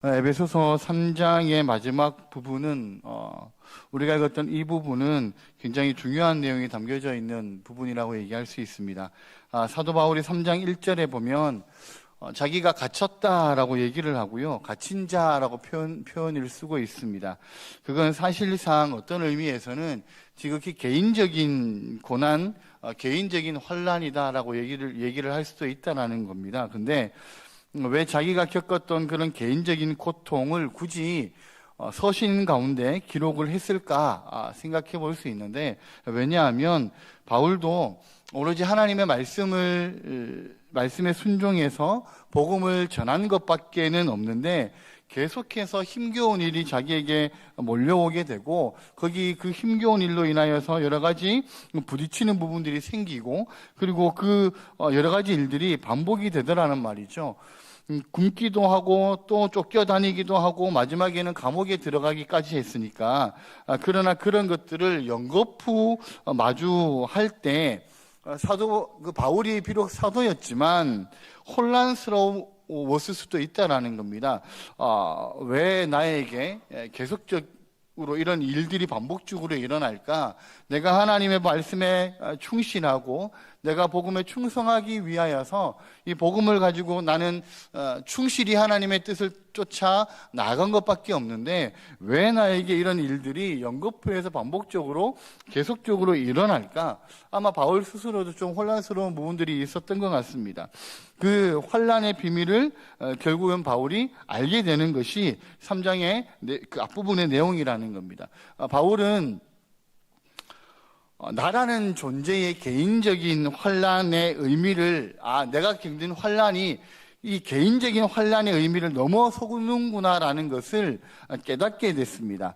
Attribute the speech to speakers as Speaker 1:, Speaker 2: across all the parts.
Speaker 1: 에베소서 3장의 마지막 부분은 우리가 읽었던 이 부분은 굉장히 중요한 내용이 담겨져 있는 부분이라고 얘기할 수 있습니다. 사도 바울이 3장 1절에 보면 자기가 갇혔다라고 얘기를 하고요, 갇힌 자라고 표현을 쓰고 있습니다. 그건 사실상 어떤 의미에서는 지극히 개인적인 고난, 개인적인 환난이다라고 얘기를 할 수도 있다라는 겁니다. 근데 왜 자기가 겪었던 그런 개인적인 고통을 굳이 서신 가운데 기록을 했을까 생각해 볼 수 있는데, 왜냐하면 바울도 오로지 하나님의 말씀에 순종해서 복음을 전한 것밖에는 없는데, 계속해서 힘겨운 일이 자기에게 몰려오게 되고, 거기 그 힘겨운 일로 인하여서 여러 가지 부딪히는 부분들이 생기고, 그리고 그 여러 가지 일들이 반복이 되더라는 말이죠. 굶기도 하고 또 쫓겨다니기도 하고 마지막에는 감옥에 들어가기까지 했으니까, 그러나 그런 것들을 연거푸 마주할 때 바울이 비록 사도였지만 혼란스러웠을 수도 있다라는 겁니다. 왜 나에게 계속적으로 이런 일들이 반복적으로 일어날까? 내가 하나님의 말씀에 충실하고 내가 복음에 충성하기 위하여서 이 복음을 가지고 나는 충실히 하나님의 뜻을 쫓아 나간 것밖에 없는데, 왜 나에게 이런 일들이 연거푸에서 반복적으로 계속적으로 일어날까? 아마 바울 스스로도 좀 혼란스러운 부분들이 있었던 것 같습니다. 그 환난의 비밀을 결국은 바울이 알게 되는 것이 3장의 그 앞부분의 내용이라는 겁니다. 바울은 나라는 존재의 개인적인 환난의 의미를, 내가 겪는 환난이 이 개인적인 환난의 의미를 넘어서는구나라는 것을 깨닫게 됐습니다.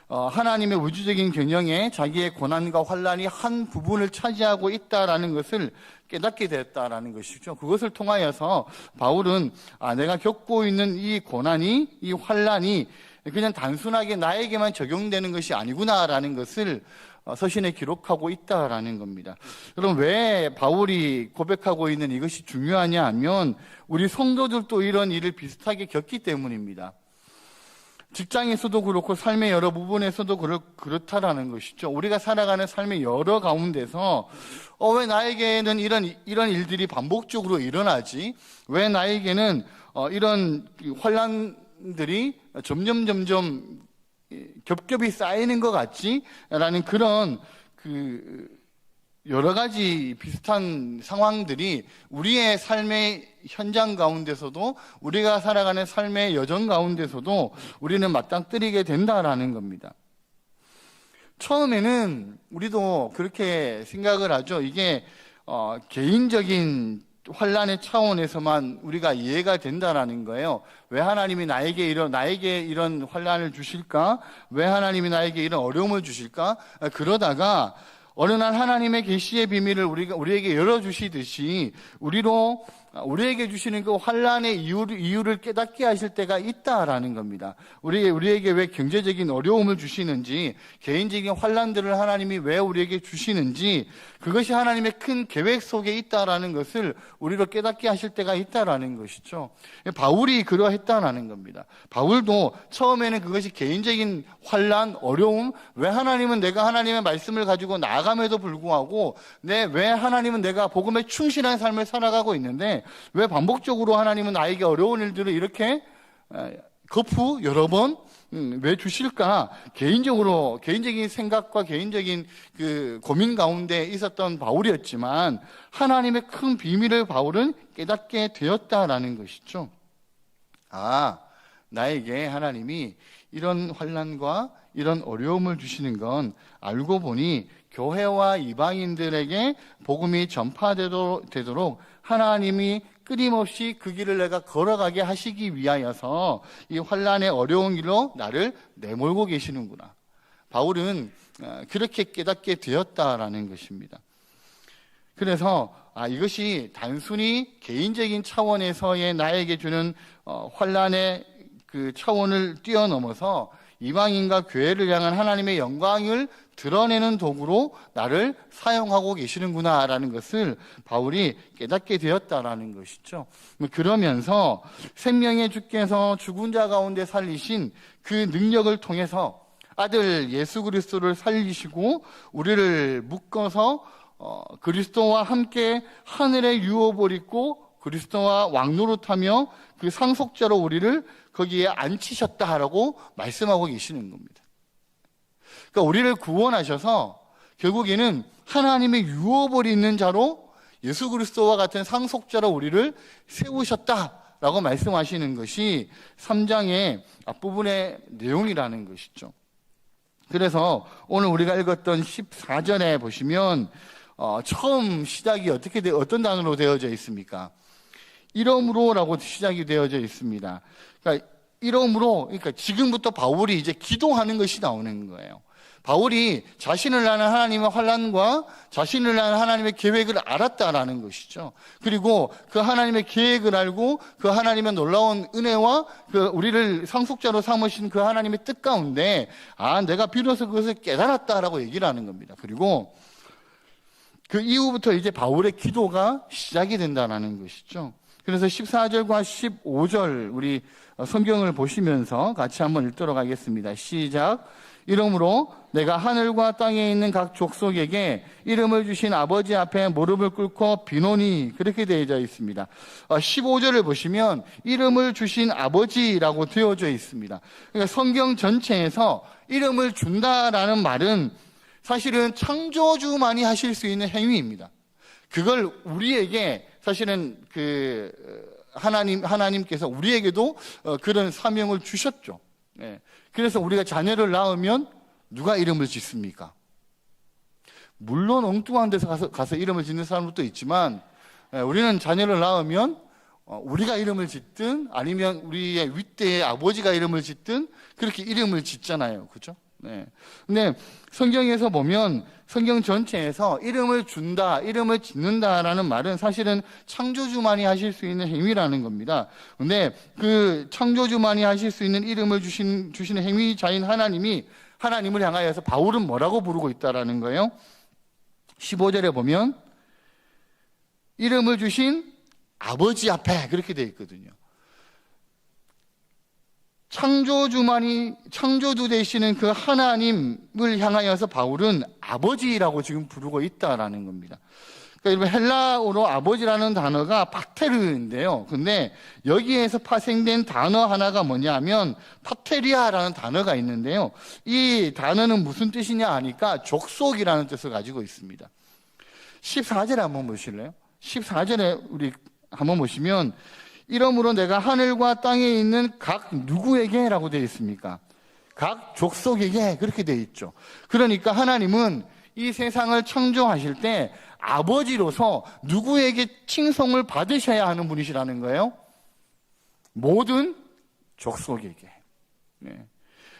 Speaker 1: 하나님의 우주적인 경영에 자기의 고난과 환난이 한 부분을 차지하고 있다라는 것을 깨닫게 됐다라는 것이죠. 그것을 통하여서 바울은 내가 겪고 있는 이 고난이, 이 환난이 그냥 단순하게 나에게만 적용되는 것이 아니구나라는 것을 서신에 기록하고 있다라는 겁니다. 그럼 왜 바울이 고백하고 있는 이것이 중요하냐 하면, 우리 성도들도 이런 일을 비슷하게 겪기 때문입니다. 직장에서도 그렇고 삶의 여러 부분에서도 그렇다라는 것이죠. 우리가 살아가는 삶의 여러 가운데서 왜 나에게는 이런 일들이 반복적으로 일어나지? 왜 나에게는 이런 환난들이 점점 겹겹이 쌓이는 것 같지? 라는 그런 여러 가지 비슷한 상황들이 우리의 삶의 현장 가운데서도, 우리가 살아가는 삶의 여정 가운데서도 우리는 맞닥뜨리게 된다라는 겁니다. 처음에는 우리도 그렇게 생각을 하죠. 이게 개인적인 환난의 차원에서만 우리가 이해가 된다라는 거예요. 왜 하나님이 나에게 이런 환난을 주실까? 왜 하나님이 나에게 이런 어려움을 주실까? 그러다가 어느 날 하나님의 계시의 비밀을 우리에게 열어주시듯이 우리에게 주시는 그 환난의 이유를 깨닫게 하실 때가 있다라는 겁니다. 우리에게 왜 경제적인 어려움을 주시는지, 개인적인 환난들을 하나님이 왜 우리에게 주시는지, 그것이 하나님의 큰 계획 속에 있다라는 것을 우리로 깨닫게 하실 때가 있다라는 것이죠. 바울이 그러했다라는 겁니다. 바울도 처음에는 그것이 개인적인 환난, 어려움, 왜 하나님은 내가 하나님의 말씀을 가지고 나아감에도 불구하고 왜 하나님은 내가 복음에 충실한 삶을 살아가고 있는데 왜 반복적으로 하나님은 나에게 어려운 일들을 이렇게 거푸 여러 번 왜 주실까? 개인적인 생각과 개인적인 그 고민 가운데 있었던 바울이었지만, 하나님의 큰 비밀을 바울은 깨닫게 되었다라는 것이죠. 나에게 하나님이 이런 환난과 이런 어려움을 주시는 건 알고 보니 교회와 이방인들에게 복음이 전파되도록 하나님이 끊임없이 그 길을 내가 걸어가게 하시기 위하여서 이 환난의 어려운 길로 나를 내몰고 계시는구나. 바울은 그렇게 깨닫게 되었다라는 것입니다. 그래서 이것이 단순히 개인적인 차원에서의 나에게 주는 환난의 그 차원을 뛰어넘어서 이방인과 교회를 향한 하나님의 영광을 드러내는 도구로 나를 사용하고 계시는구나라는 것을 바울이 깨닫게 되었다라는 것이죠. 그러면서 생명의 주께서 죽은 자 가운데 살리신 그 능력을 통해서 아들 예수 그리스도를 살리시고 우리를 묶어서 그리스도와 함께 하늘의 유업을 입고 그리스도와 왕노릇하며 그 상속자로 우리를 거기에 앉히셨다라고 말씀하고 계시는 겁니다. 그러니까 우리를 구원하셔서 결국에는 하나님의 유업을 있는 자로 예수 그리스도와 같은 상속자로 우리를 세우셨다라고 말씀하시는 것이 3장의 앞부분의 내용이라는 것이죠. 그래서 오늘 우리가 읽었던 14절에 보시면 처음 시작이 어떤 단어로 되어져 있습니까? 이러므로라고 시작이 되어져 있습니다. 그러니까 이러므로, 그러니까 지금부터 바울이 이제 기도하는 것이 나오는 거예요. 바울이 자신을 아는 하나님의 환난과 자신을 아는 하나님의 계획을 알았다라는 것이죠. 그리고 그 하나님의 계획을 알고 그 하나님의 놀라운 은혜와 그 우리를 상속자로 삼으신 그 하나님의 뜻 가운데 내가 비로소 그것을 깨달았다라고 얘기를 하는 겁니다. 그리고 그 이후부터 이제 바울의 기도가 시작이 된다는 것이죠. 그래서 14절과 15절 우리 성경을 보시면서 같이 한번 읽도록 하겠습니다. 시작. 이러므로 내가 하늘과 땅에 있는 각 족속에게 이름을 주신 아버지 앞에 무릎을 꿇고 비노니, 그렇게 되어져 있습니다. 15절을 보시면 이름을 주신 아버지라고 되어져 있습니다. 그러니까 성경 전체에서 이름을 준다라는 말은 사실은 창조주만이 하실 수 있는 행위입니다. 그걸 우리에게 사실은 하나님께서 우리에게도 그런 사명을 주셨죠. 그래서 우리가 자녀를 낳으면 누가 이름을 짓습니까? 물론 엉뚱한 데서 가서 이름을 짓는 사람도 있지만 우리는 자녀를 낳으면 우리가 이름을 짓든 아니면 우리의 윗대의 아버지가 이름을 짓든 그렇게 이름을 짓잖아요. 그렇죠? 근데 성경에서 보면 성경 전체에서 이름을 준다, 이름을 짓는다라는 말은 사실은 창조주만이 하실 수 있는 행위라는 겁니다. 근데 그 창조주만이 하실 수 있는 이름을 주시는 행위자인 하나님을 향하여서 바울은 뭐라고 부르고 있다라는 거예요? 15절에 보면 이름을 주신 아버지 앞에, 그렇게 되어 있거든요. 창조주 되시는 그 하나님을 향하여서 바울은 아버지라고 지금 부르고 있다라는 겁니다. 그러니까 헬라어로 아버지라는 단어가 파테르인데요. 근데 여기에서 파생된 단어 하나가 뭐냐면 파테리아라는 단어가 있는데요. 이 단어는 무슨 뜻이냐 하니까 족속이라는 뜻을 가지고 있습니다. 14절에 한번 보실래요? 14절에 우리 한번 보시면 이러므로 내가 하늘과 땅에 있는 각 누구에게 라고 되어 있습니까? 각 족속에게, 그렇게 되어 있죠. 그러니까 하나님은 이 세상을 창조하실 때 아버지로서 누구에게 칭송을 받으셔야 하는 분이시라는 거예요? 모든 족속에게.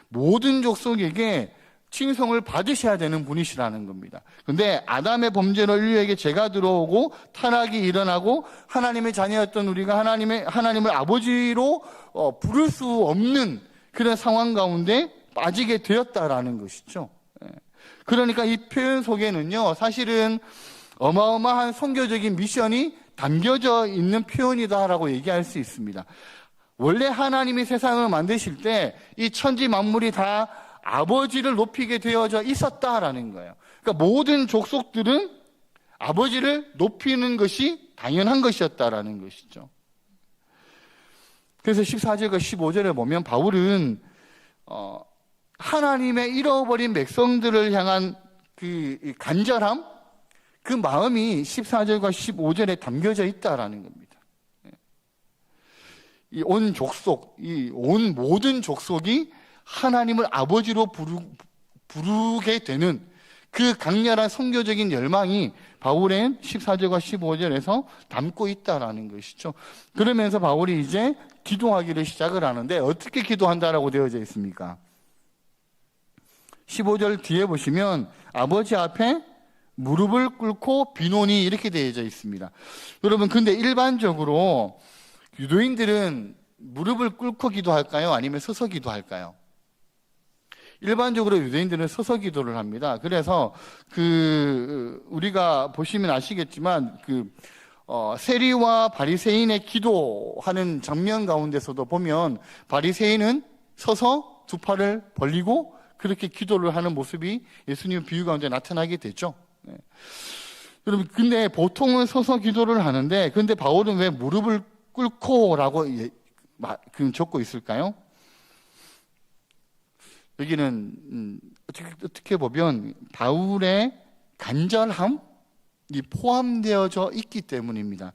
Speaker 1: 모든 족속에게 칭송을 받으셔야 되는 분이시라는 겁니다. 근데 아담의 범죄로 인류에게 죄가 들어오고 타락이 일어나고 하나님의 자녀였던 우리가 하나님을 아버지로 부를 수 없는 그런 상황 가운데 빠지게 되었다라는 것이죠. 그러니까 이 표현 속에는요, 사실은 어마어마한 선교적인 미션이 담겨져 있는 표현이다라고 얘기할 수 있습니다. 원래 하나님이 세상을 만드실 때 이 천지 만물이 다 아버지를 높이게 되어져 있었다라는 거예요. 그러니까 모든 족속들은 아버지를 높이는 것이 당연한 것이었다라는 것이죠. 그래서 14절과 15절에 보면 바울은 하나님의 잃어버린 백성들을 향한 그 간절함, 그 마음이 14절과 15절에 담겨져 있다라는 겁니다. 이 온 족속, 이 온 모든 족속이 하나님을 아버지로 부르게 되는 그 강렬한 선교적인 열망이 바울의 14절과 15절에서 담고 있다라는 것이죠. 그러면서 바울이 이제 기도하기를 시작을 하는데 어떻게 기도한다라고 되어져 있습니까? 15절 뒤에 보시면 아버지 앞에 무릎을 꿇고 비노니, 이렇게 되어져 있습니다. 여러분, 근데 일반적으로 유도인들은 무릎을 꿇고 기도할까요? 아니면 서서 기도할까요? 일반적으로 유대인들은 서서 기도를 합니다. 그래서 우리가 보시면 아시겠지만 세리와 바리새인의 기도하는 장면 가운데서도 보면 바리새인은 서서 두 팔을 벌리고 그렇게 기도를 하는 모습이 예수님의 비유 가운데 나타나게 되죠. 네. 여러분, 근데 보통은 서서 기도를 하는데, 근데 바울은 왜 무릎을 꿇고라고 적고 있을까요? 여기는 어떻게 보면 바울의 간절함이 포함되어져 있기 때문입니다.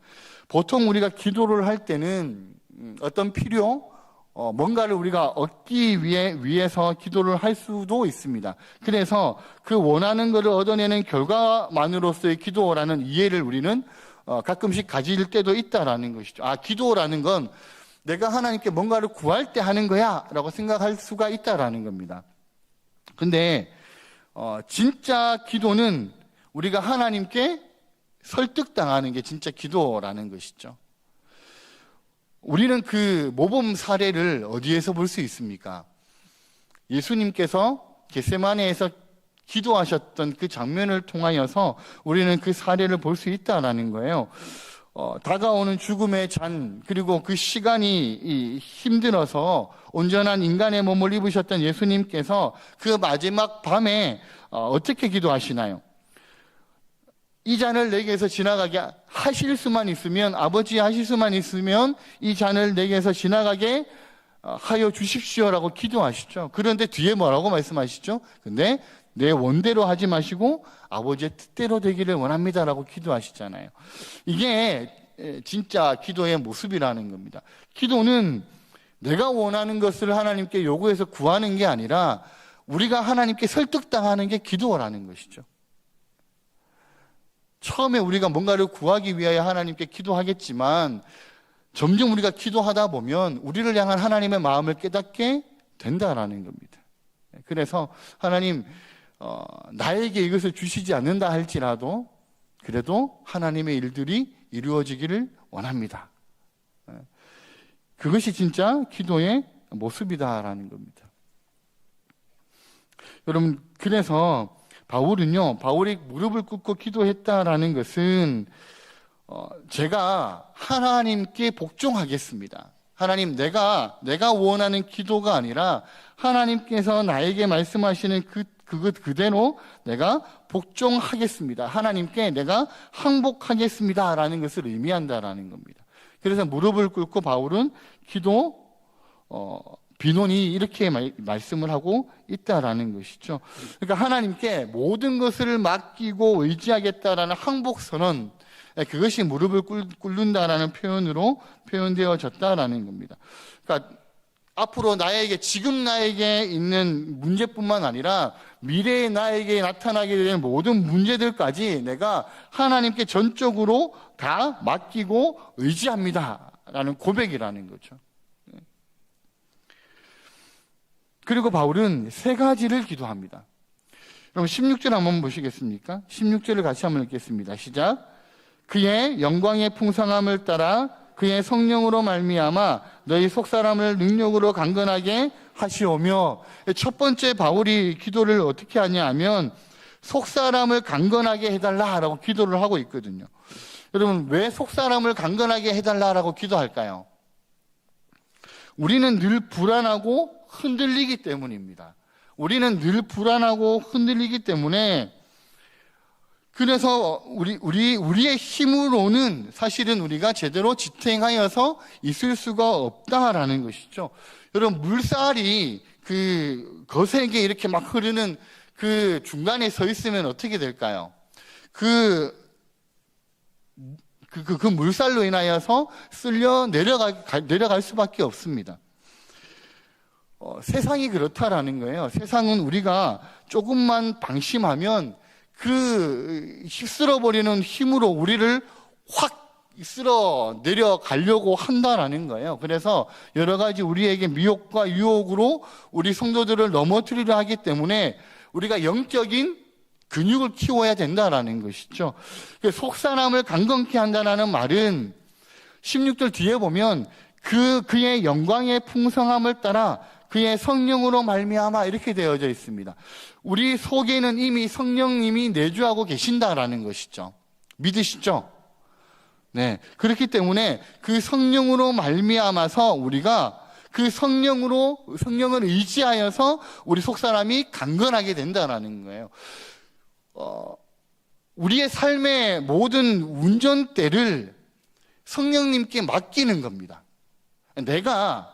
Speaker 1: 보통 우리가 기도를 할 때는 어떤 필요, 뭔가를 우리가 얻기 위해서 기도를 할 수도 있습니다. 그래서 그 원하는 것을 얻어내는 결과만으로서의 기도라는 이해를 우리는 가끔씩 가질 때도 있다라는 것이죠. 기도라는 건 내가 하나님께 뭔가를 구할 때 하는 거야 라고 생각할 수가 있다라는 겁니다. 근데 진짜 기도는 우리가 하나님께 설득당하는 게 진짜 기도라는 것이죠. 우리는 그 모범 사례를 어디에서 볼 수 있습니까? 예수님께서 겟세마네에서 기도하셨던 그 장면을 통하여서 우리는 그 사례를 볼 수 있다라는 거예요. 다가오는 죽음의 잔, 그리고 그 시간이 힘들어서 온전한 인간의 몸을 입으셨던 예수님께서 그 마지막 밤에 어떻게 기도하시나요? 이 잔을 내게서 지나가게 하실 수만 있으면, 아버지 하실 수만 있으면 이 잔을 내게서 지나가게 하여 주십시오라고 기도하시죠. 그런데 뒤에 뭐라고 말씀하시죠? 근데 내 원대로 하지 마시고 아버지의 뜻대로 되기를 원합니다라고 기도하시잖아요. 이게 진짜 기도의 모습이라는 겁니다. 기도는 내가 원하는 것을 하나님께 요구해서 구하는 게 아니라 우리가 하나님께 설득당하는 게 기도라는 것이죠. 처음에 우리가 뭔가를 구하기 위하여 하나님께 기도하겠지만 점점 우리가 기도하다 보면 우리를 향한 하나님의 마음을 깨닫게 된다라는 겁니다. 그래서 하나님, 나에게 이것을 주시지 않는다 할지라도 그래도 하나님의 일들이 이루어지기를 원합니다. 그것이 진짜 기도의 모습이다라는 겁니다. 여러분, 그래서 바울이 무릎을 꿇고 기도했다라는 것은 제가 하나님께 복종하겠습니다. 하나님, 내가 원하는 기도가 아니라 하나님께서 나에게 말씀하시는 그것 그대로 내가 복종하겠습니다. 하나님께 내가 항복하겠습니다라는 것을 의미한다라는 겁니다. 그래서 무릎을 꿇고 바울은 비논이 이렇게 말씀을 하고 있다라는 것이죠. 그러니까 하나님께 모든 것을 맡기고 의지하겠다라는 항복선언, 그것이 무릎을 꿇는다라는 표현으로 표현되어졌다라는 겁니다. 그러니까 앞으로 지금 나에게 있는 문제뿐만 아니라 미래의 나에게 나타나게 될 모든 문제들까지 내가 하나님께 전적으로 다 맡기고 의지합니다라는 고백이라는 거죠. 그리고 바울은 세 가지를 기도합니다. 그럼 16절 한번 보시겠습니까? 16절을 같이 한번 읽겠습니다. 시작. 그의 영광의 풍성함을 따라 그의 성령으로 말미암아 너희 속사람을 능력으로 강건하게 하시오며, 첫 번째 바울이 기도를 어떻게 하냐 하면 속사람을 강건하게 해달라라고 기도를 하고 있거든요. 여러분, 왜 속사람을 강건하게 해달라라고 기도할까요? 우리는 늘 불안하고 흔들리기 때문입니다. 우리는 늘 불안하고 흔들리기 때문에, 그래서 우리의 힘으로는 사실은 우리가 제대로 지탱하여서 있을 수가 없다라는 것이죠. 여러분, 물살이 거세게 이렇게 막 흐르는 그 중간에 서 있으면 어떻게 될까요? 그 물살로 인하여서 쓸려 내려갈 수밖에 없습니다. 세상이 그렇다라는 거예요. 세상은 우리가 조금만 방심하면 그 휩쓸어버리는 힘으로 우리를 확 쓸어 내려가려고 한다라는 거예요. 그래서 여러 가지 우리에게 미혹과 유혹으로 우리 성도들을 넘어뜨리려 하기 때문에 우리가 영적인 근육을 키워야 된다라는 것이죠. 속사람을 강건케 한다는 말은 16절 뒤에 보면 그의 영광의 풍성함을 따라 그의 성령으로 말미암아 이렇게 되어져 있습니다. 우리 속에는 이미 성령님이 내주하고 계신다라는 것이죠. 믿으시죠? 네. 그렇기 때문에 그 성령으로 말미암아서 우리가 그 성령을 의지하여서 우리 속사람이 강건하게 된다라는 거예요. 우리의 삶의 모든 운전대를 성령님께 맡기는 겁니다. 내가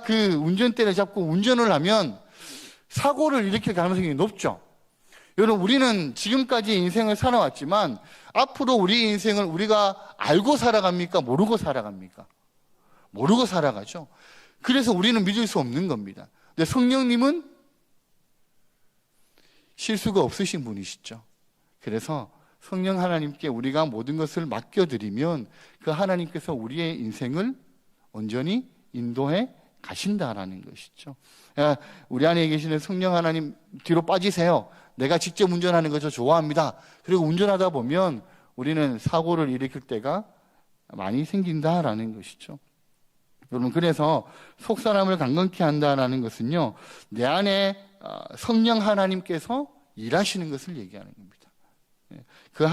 Speaker 1: 그 운전대를 잡고 운전을 하면 사고를 일으킬 가능성이 높죠. 여러분, 우리는 지금까지 인생을 살아왔지만 앞으로 우리 인생을 우리가 알고 살아갑니까? 모르고 살아갑니까? 모르고 살아가죠. 그래서 우리는 믿을 수 없는 겁니다. 근데 성령님은 실수가 없으신 분이시죠. 그래서 성령 하나님께 우리가 모든 것을 맡겨드리면 그 하나님께서 우리의 인생을 온전히 인도해 가신다라는 것이죠. 우리 안에 계시는 성령 하나님 뒤로 빠지세요. 내가 직접 운전하는 거 저 좋아합니다. 그리고 운전하다 보면 우리는 사고를 일으킬 때가 많이 생긴다라는 것이죠. 여러분, 그래서 속사람을 강건케 한다라는 것은요, 내 안에 성령 하나님께서 일하시는 것을 얘기하는 겁니다. 그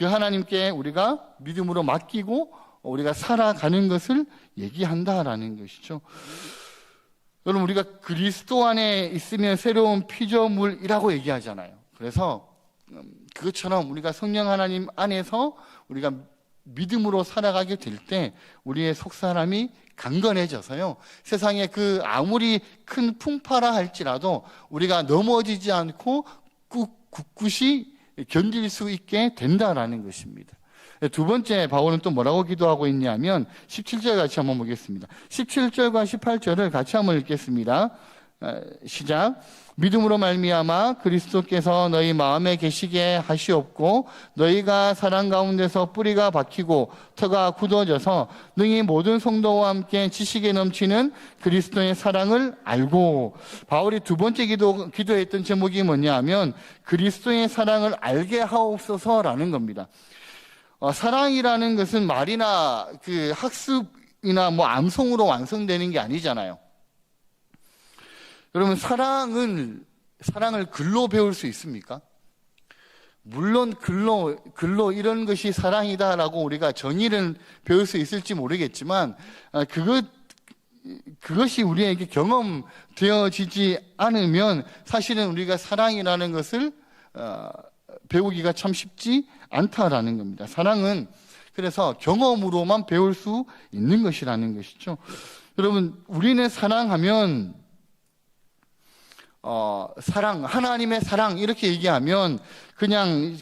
Speaker 1: 하나님께 우리가 믿음으로 맡기고 우리가 살아가는 것을 얘기한다라는 것이죠. 여러분, 우리가 그리스도 안에 있으면 새로운 피조물이라고 얘기하잖아요. 그래서 그것처럼 우리가 성령 하나님 안에서 우리가 믿음으로 살아가게 될 때 우리의 속사람이 강건해져서요, 세상에 그 아무리 큰 풍파라 할지라도 우리가 넘어지지 않고 굳굳이 견딜 수 있게 된다라는 것입니다. 두 번째, 바울은 또 뭐라고 기도하고 있냐면 17절 같이 한번 보겠습니다. 17절과 18절을 같이 한번 읽겠습니다. 시작. 믿음으로 말미암아 그리스도께서 너희 마음에 계시게 하시옵고 너희가 사랑 가운데서 뿌리가 박히고 터가 굳어져서 능히 모든 성도와 함께 지식에 넘치는 그리스도의 사랑을 알고. 바울이 두 번째 기도했던 제목이 뭐냐면 그리스도의 사랑을 알게 하옵소서라는 겁니다. 사랑이라는 것은 말이나 그 학습이나 뭐 암송으로 완성되는 게 아니잖아요. 여러분, 사랑을 글로 배울 수 있습니까? 물론 글로 이런 것이 사랑이다라고 우리가 정의를 배울 수 있을지 모르겠지만 그것이 우리에게 경험되어지지 않으면 사실은 우리가 사랑이라는 것을 배우기가 참 쉽지 않다라는 겁니다. 사랑은 그래서 경험으로만 배울 수 있는 것이라는 것이죠. 여러분, 우리는 사랑하면 사랑, 하나님의 사랑 이렇게 얘기하면 그냥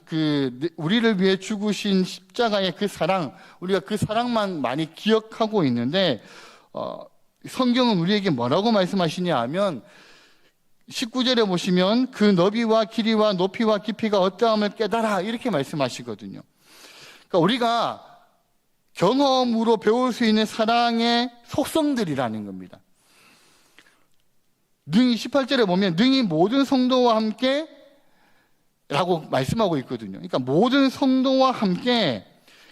Speaker 1: 우리를 위해 죽으신 십자가의 그 사랑, 우리가 그 사랑만 많이 기억하고 있는데 성경은 우리에게 뭐라고 말씀하시냐 하면 19절에 보시면 그 너비와 길이와 높이와 깊이가 어떠함을 깨달아 이렇게 말씀하시거든요. 그러니까 우리가 경험으로 배울 수 있는 사랑의 속성들이라는 겁니다. 능히 18절에 보면 능히 모든 성도와 함께 라고 말씀하고 있거든요. 그러니까 모든 성도와 함께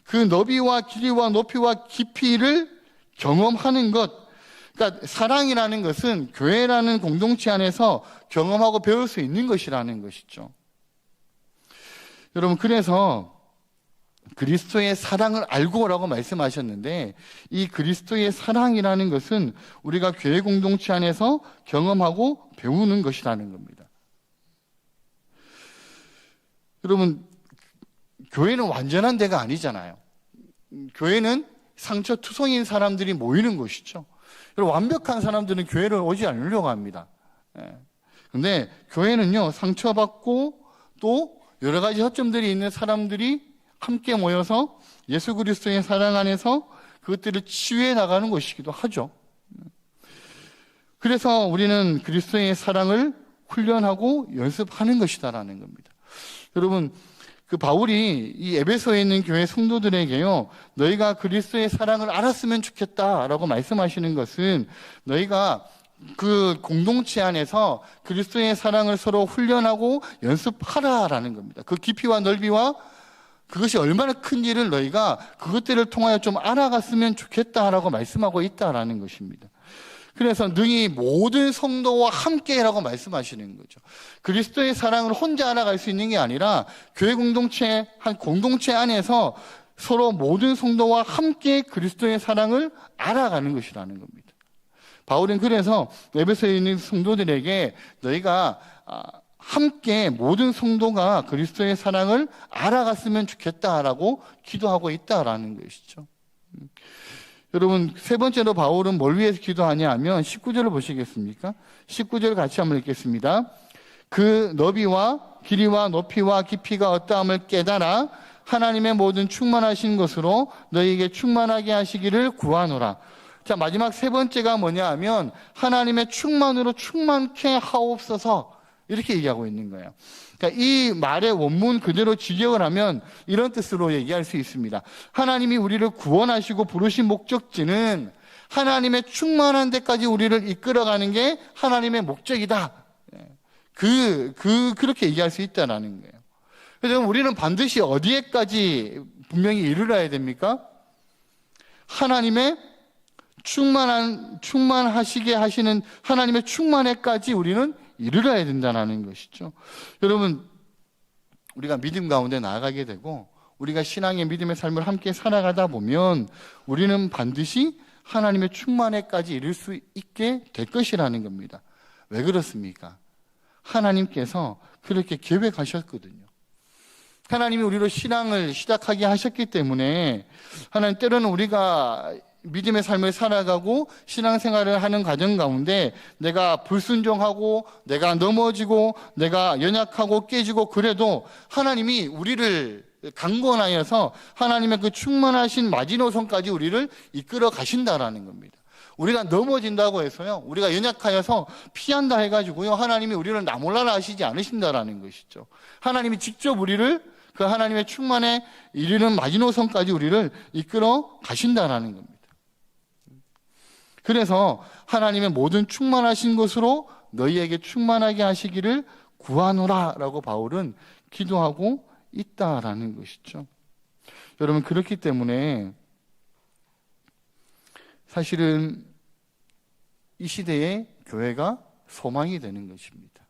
Speaker 1: 그 너비와 길이와 높이와 깊이를 경험하는 것. 그러니까 사랑이라는 것은 교회라는 공동체 안에서 경험하고 배울 수 있는 것이라는 것이죠. 여러분, 그래서 그리스도의 사랑을 알고라고 말씀하셨는데 이 그리스도의 사랑이라는 것은 우리가 교회 공동체 안에서 경험하고 배우는 것이라는 겁니다. 여러분, 교회는 완전한 데가 아니잖아요. 교회는 상처투성인 사람들이 모이는 곳이죠. 여러분, 완벽한 사람들은 교회를 오지 않으려고 합니다. 그런데 교회는요, 상처받고 또 여러 가지 허점들이 있는 사람들이 함께 모여서 예수 그리스도의 사랑 안에서 그것들을 치유해 나가는 것이기도 하죠. 그래서 우리는 그리스도의 사랑을 훈련하고 연습하는 것이다라는 겁니다. 여러분, 그 바울이 이 에베소에 있는 교회 성도들에게요, 너희가 그리스도의 사랑을 알았으면 좋겠다라고 말씀하시는 것은 너희가 그 공동체 안에서 그리스도의 사랑을 서로 훈련하고 연습하라라는 겁니다. 그 깊이와 넓이와 그것이 얼마나 큰지를 너희가 그것들을 통하여 좀 알아갔으면 좋겠다라고 말씀하고 있다라는 것입니다. 그래서 능히 모든 성도와 함께라고 말씀하시는 거죠. 그리스도의 사랑을 혼자 알아갈 수 있는 게 아니라 교회 공동체, 한 공동체 안에서 서로 모든 성도와 함께 그리스도의 사랑을 알아가는 것이라는 겁니다. 바울은 그래서 에베소에 있는 성도들에게 너희가 함께 모든 성도가 그리스도의 사랑을 알아갔으면 좋겠다라고 기도하고 있다라는 것이죠. 여러분, 세 번째로 바울은 뭘 위해서 기도하냐 하면 19절을 보시겠습니까? 19절 같이 한번 읽겠습니다. 그 너비와 길이와 높이와 깊이가 어떠함을 깨달아 하나님의 모든 충만하신 것으로 너희에게 충만하게 하시기를 구하노라. 자, 마지막 세 번째가 뭐냐 하면 하나님의 충만으로 충만케 하옵소서, 이렇게 얘기하고 있는 거예요. 그러니까 이 말의 원문 그대로 직역을 하면 이런 뜻으로 얘기할 수 있습니다. 하나님이 우리를 구원하시고 부르신 목적지는 하나님의 충만한 데까지 우리를 이끌어가는 게 하나님의 목적이다. 그렇게 얘기할 수 있다라는 거예요. 그래서 우리는 반드시 어디에까지 분명히 이르러야 됩니까? 하나님의 충만하시게 하시는 하나님의 충만에까지 우리는 이르러야 된다는 것이죠. 여러분, 우리가 믿음 가운데 나아가게 되고 우리가 신앙의 믿음의 삶을 함께 살아가다 보면 우리는 반드시 하나님의 충만에까지 이룰 수 있게 될 것이라는 겁니다. 왜 그렇습니까? 하나님께서 그렇게 계획하셨거든요. 하나님이 우리로 신앙을 시작하게 하셨기 때문에 하나님, 때로는 우리가 믿음의 삶을 살아가고 신앙생활을 하는 과정 가운데 내가 불순종하고 내가 넘어지고 내가 연약하고 깨지고 그래도 하나님이 우리를 강권하여서 하나님의 그 충만하신 마지노선까지 우리를 이끌어 가신다라는 겁니다. 우리가 넘어진다고 해서요, 우리가 연약하여서 피한다 해가지고요, 하나님이 우리를 나몰라라 하시지 않으신다라는 것이죠. 하나님이 직접 우리를 그 하나님의 충만에 이르는 마지노선까지 우리를 이끌어 가신다라는 겁니다. 그래서 하나님의 모든 충만하신 것으로 너희에게 충만하게 하시기를 구하노라 라고 바울은 기도하고 있다라는 것이죠. 여러분, 그렇기 때문에 사실은 이 시대에 교회가 소망이 되는 것입니다.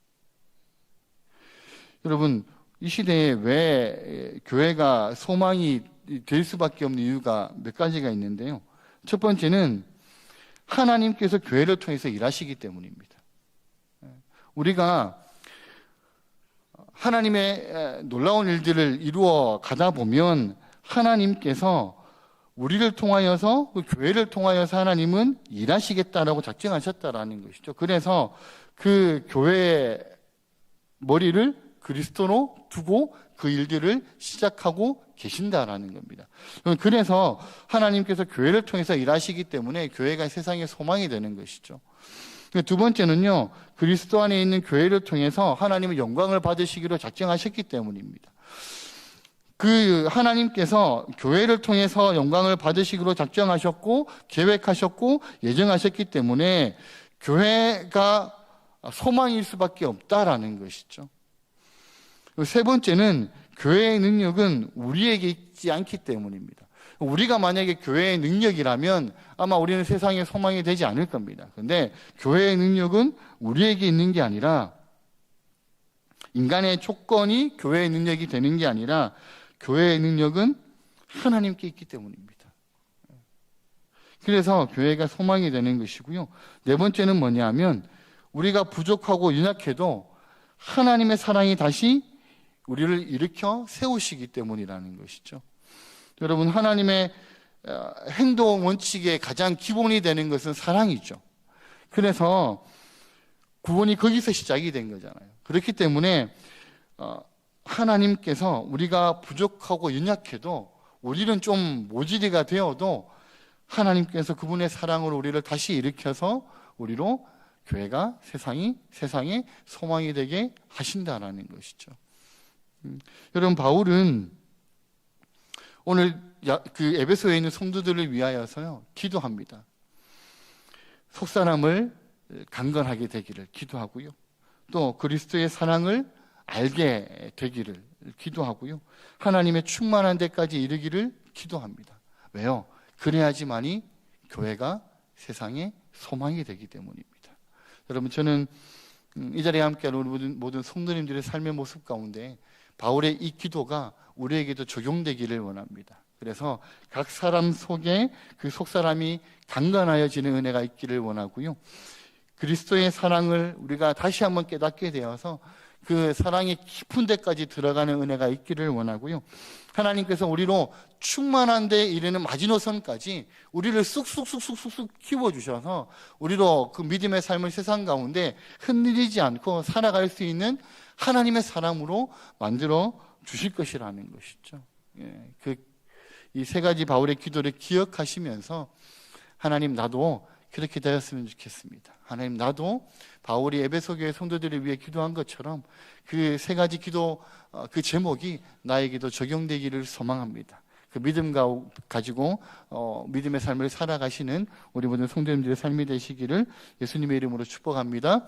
Speaker 1: 여러분, 이 시대에 왜 교회가 소망이 될 수밖에 없는 이유가 몇 가지가 있는데요. 첫 번째는 하나님께서 교회를 통해서 일하시기 때문입니다. 우리가 하나님의 놀라운 일들을 이루어 가다 보면 하나님께서 우리를 통하여서, 그 교회를 통하여서 하나님은 일하시겠다라고 작정하셨다라는 것이죠. 그래서 그 교회의 머리를 그리스도로 두고 그 일들을 시작하고 계신다라는 겁니다. 그래서 하나님께서 교회를 통해서 일하시기 때문에 교회가 세상의 소망이 되는 것이죠. 두 번째는요, 그리스도 안에 있는 교회를 통해서 하나님의 영광을 받으시기로 작정하셨기 때문입니다. 그 하나님께서 교회를 통해서 영광을 받으시기로 작정하셨고 계획하셨고 예정하셨기 때문에 교회가 소망일 수밖에 없다라는 것이죠. 세 번째는 교회의 능력은 우리에게 있지 않기 때문입니다. 우리가 만약에 교회의 능력이라면 아마 우리는 세상에 소망이 되지 않을 겁니다. 그런데 교회의 능력은 우리에게 있는 게 아니라, 인간의 조건이 교회의 능력이 되는 게 아니라 교회의 능력은 하나님께 있기 때문입니다. 그래서 교회가 소망이 되는 것이고요. 네 번째는 뭐냐면 우리가 부족하고 연약해도 하나님의 사랑이 다시 우리를 일으켜 세우시기 때문이라는 것이죠. 여러분, 하나님의 행동 원칙의 가장 기본이 되는 것은 사랑이죠. 그래서 구원이 거기서 시작이 된 거잖아요. 그렇기 때문에 하나님께서 우리가 부족하고 연약해도, 우리는 좀 모질이가 되어도 하나님께서 그분의 사랑으로 우리를 다시 일으켜서 우리로 교회가 세상에 소망이 되게 하신다라는 것이죠. 여러분, 바울은 오늘 그 에베소에 있는 성도들을 위하여서요 기도합니다. 속사람을 강건하게 되기를 기도하고요, 또 그리스도의 사랑을 알게 되기를 기도하고요, 하나님의 충만한 데까지 이르기를 기도합니다. 왜요? 그래야지만이 교회가 세상의 소망이 되기 때문입니다. 여러분, 저는 이 자리에 함께하는 우리 모든 성도님들의 삶의 모습 가운데 바울의 이 기도가 우리에게도 적용되기를 원합니다. 그래서 각 사람 속에 그 속사람이 강건하여지는 은혜가 있기를 원하고요. 그리스도의 사랑을 우리가 다시 한번 깨닫게 되어서 그 사랑의 깊은 데까지 들어가는 은혜가 있기를 원하고요. 하나님께서 우리로 충만한 데 이르는 마지노선까지 우리를 쑥쑥쑥쑥쑥 키워주셔서 우리로 그 믿음의 삶을 세상 가운데 흔들리지 않고 살아갈 수 있는 하나님의 사람으로 만들어 주실 것이라는 것이죠. 이 세 가지 바울의 기도를 기억하시면서 하나님, 나도 그렇게 되었으면 좋겠습니다. 하나님, 나도 바울이 에베소 교회 성도들을 위해 기도한 것처럼 그 세 가지 기도 그 제목이 나에게도 적용되기를 소망합니다. 그 믿음 가지고 믿음의 삶을 살아가시는 우리 모든 성도님들의 삶이 되시기를 예수님의 이름으로 축복합니다.